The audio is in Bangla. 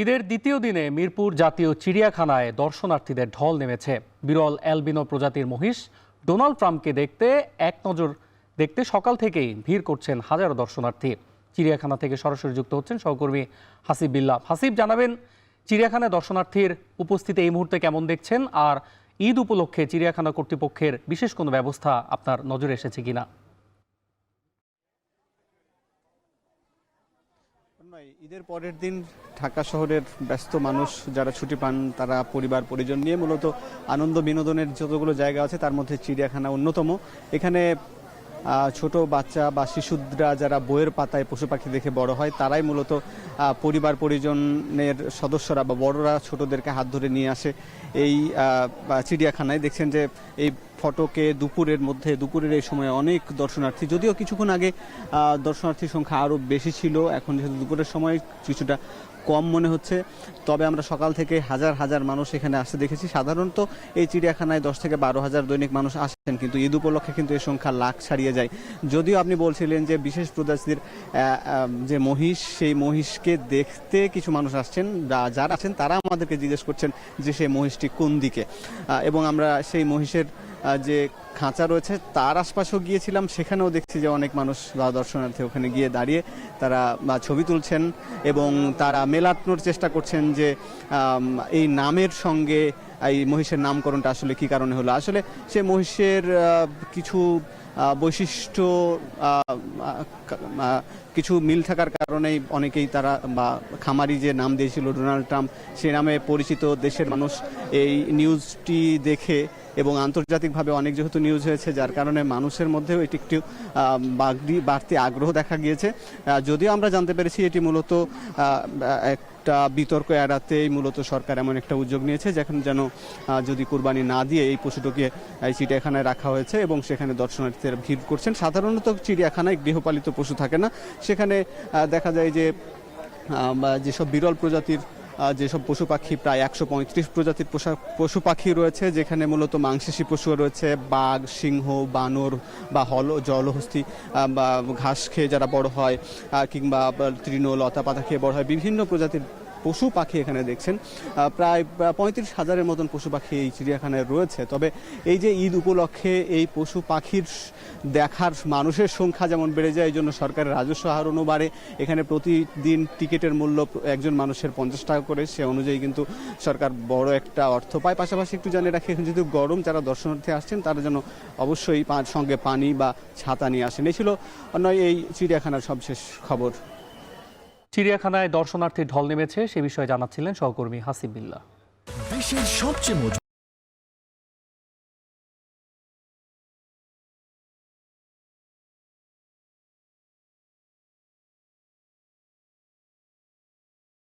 ঈদের দ্বিতীয় দিনে মিরপুর জাতীয় চিড়িয়াখানায় দর্শনার্থীদের ঢল নেমেছে। বিরল অ্যালবিনো প্রজাতির মহিষ ডোনাল্ড ট্রাম্পকে দেখতে সকাল থেকেই ভিড় করছেন হাজারো দর্শনার্থী। চিড়িয়াখানা থেকে সরাসরি যুক্ত হচ্ছেন সহকর্মী হাসিব বিল্লাহ। হাসিব, জানাবেন চিড়িয়াখানায় দর্শনার্থীর উপস্থিতি এই মুহূর্তে কেমন দেখছেন, আর ঈদ উপলক্ষে চিড়িয়াখানা কর্তৃপক্ষের বিশেষ কোনো ব্যবস্থা আপনার নজরে এসেছে কিনা? ঈদের পরের দিন ঢাকা শহরের ব্যস্ত মানুষ যারা ছুটি পান তারা পরিবার পরিজন নিয়ে মূলত আনন্দ বিনোদনের যতগুলো জায়গা আছে তার মধ্যে চিড়িয়াখানা অন্যতম। এখানে ছোট বাচ্চা বা শিশুরা যারা বইয়ের পাতায় পশু পাখি দেখে বড় হয় তারাই মূলত পরিবার পরিজনের সদস্যরা বা বড়রা ছোটদেরকে হাত ধরে নিয়ে আসে এই চিড়িয়াখানায়। দেখছেন যে এই ফটকে দুপুরের এই সময়ে অনেক দর্শনার্থী, যদিও কিছুক্ষণ আগে দর্শনার্থীর সংখ্যা আরও বেশি ছিল, এখন যেহেতু দুপুরের সময় কিছুটা কম মনে হচ্ছে। তবে আমরা সকাল থেকে হাজার হাজার মানুষ এখানে আসতে দেখেছি। সাধারণত এই চিড়িয়াখানায় 10 থেকে 12 হাজার দৈনিক মানুষ আসেন, কিন্তু ঈদ উপলক্ষে কিন্তু এই সংখ্যা লাখ ছাড়িয়ে যায়। যদিও আপনি বলছিলেন যে বিশেষ প্রজাতির যে মহিষ, সেই মহিষকে দেখতে কিছু মানুষ আসছেন, যারা আছেন তারা আমাদেরকে জিজ্ঞেস করছেন যে সেই মহিষটি কোন দিকে, এবং আমরা সেই মহিষের যে খাঁচা রয়েছে তার আশপাশেও গিয়েছিলাম, সেখানেও দেখছি যে অনেক মানুষ বা দর্শনার্থী ওখানে গিয়ে দাঁড়িয়ে তারা ছবি তুলছেন এবং তারা মেলানোর চেষ্টা করছেন যে এই নামের সঙ্গে এই মহিষের নামকরণটা আসলে কি কারণে হলো। আসলে সে মহিষের কিছু বৈশিষ্ট্য কিছু মিল থাকার কারণেই অনেকেই তারা বা খামারি যে নাম দিয়েছিল ডোনাল্ড ট্রাম্প, সে নামে পরিচিত দেশের মানুষ এই নিউজটি দেখে এবং আন্তর্জাতিকভাবে অনেক যেহেতু নিউজ হয়েছে, যার কারণে মানুষের মধ্যেও এটি একটু বাড়তি আগ্রহ দেখা গিয়েছে। যদিও আমরা জানতে পেরেছি এটি মূলত একটা বিতর্ক এড়াতেই মূলত সরকার এমন একটা উদ্যোগ নিয়েছে যেন যদি কুরবানি না দিয়ে এই পশুটিকে এই চিড়িয়াখানায় রাখা হয়েছে এবং সেখানে দর্শনার্থীরা ভিড় করছেন। সাধারণত চিড়িয়াখানায় গৃহপালিত পশু থাকে না, সেখানে দেখা যায় যে যেসব বিরল প্রজাতির যেসব পশু পাখি, প্রায় 135 প্রজাতির পশু পাখি রয়েছে, যেখানে মূলত মাংসাশী পশু রয়েছে, বাঘ, সিংহ, বানর বা জলহস্তী বা ঘাস খেয়ে যারা বড় হয় কিংবা তৃণ লতা পাতা খেয়ে বড় হয়, বিভিন্ন প্রজাতির পশু পাখি এখানে দেখছেন। প্রায় 35,000-এর মতন পশু পাখি এই চিড়িয়াখানায় রয়েছে। তবে এই যে ঈদ উপলক্ষে এই পশু পাখির দেখার মানুষের সংখ্যা যেমন বেড়ে যায়, এই জন্য সরকারের রাজস্ব আহরণও বাড়ে। এখানে প্রতিদিন টিকিটের মূল্য একজন মানুষের 50 টাকা করে, সে অনুযায়ী কিন্তু সরকার বড় একটা অর্থ পায়। পাশাপাশি একটু জানিয়ে রাখি, এখন যেহেতু গরম, যারা দর্শনার্থী আসছেন তারা যেন অবশ্যই সঙ্গে পানি বা ছাতা নিয়ে আসেন। এই ছিল এই চিড়িয়াখানার সবশেষ খবর। চিড়িয়াখানায় দর্শনার্থীর ঢল নেমেছে সে বিষয়ে জানাচ্ছিলেন সহকর্মী হাসিব বিল্লাহ। দেশের সবচেয়ে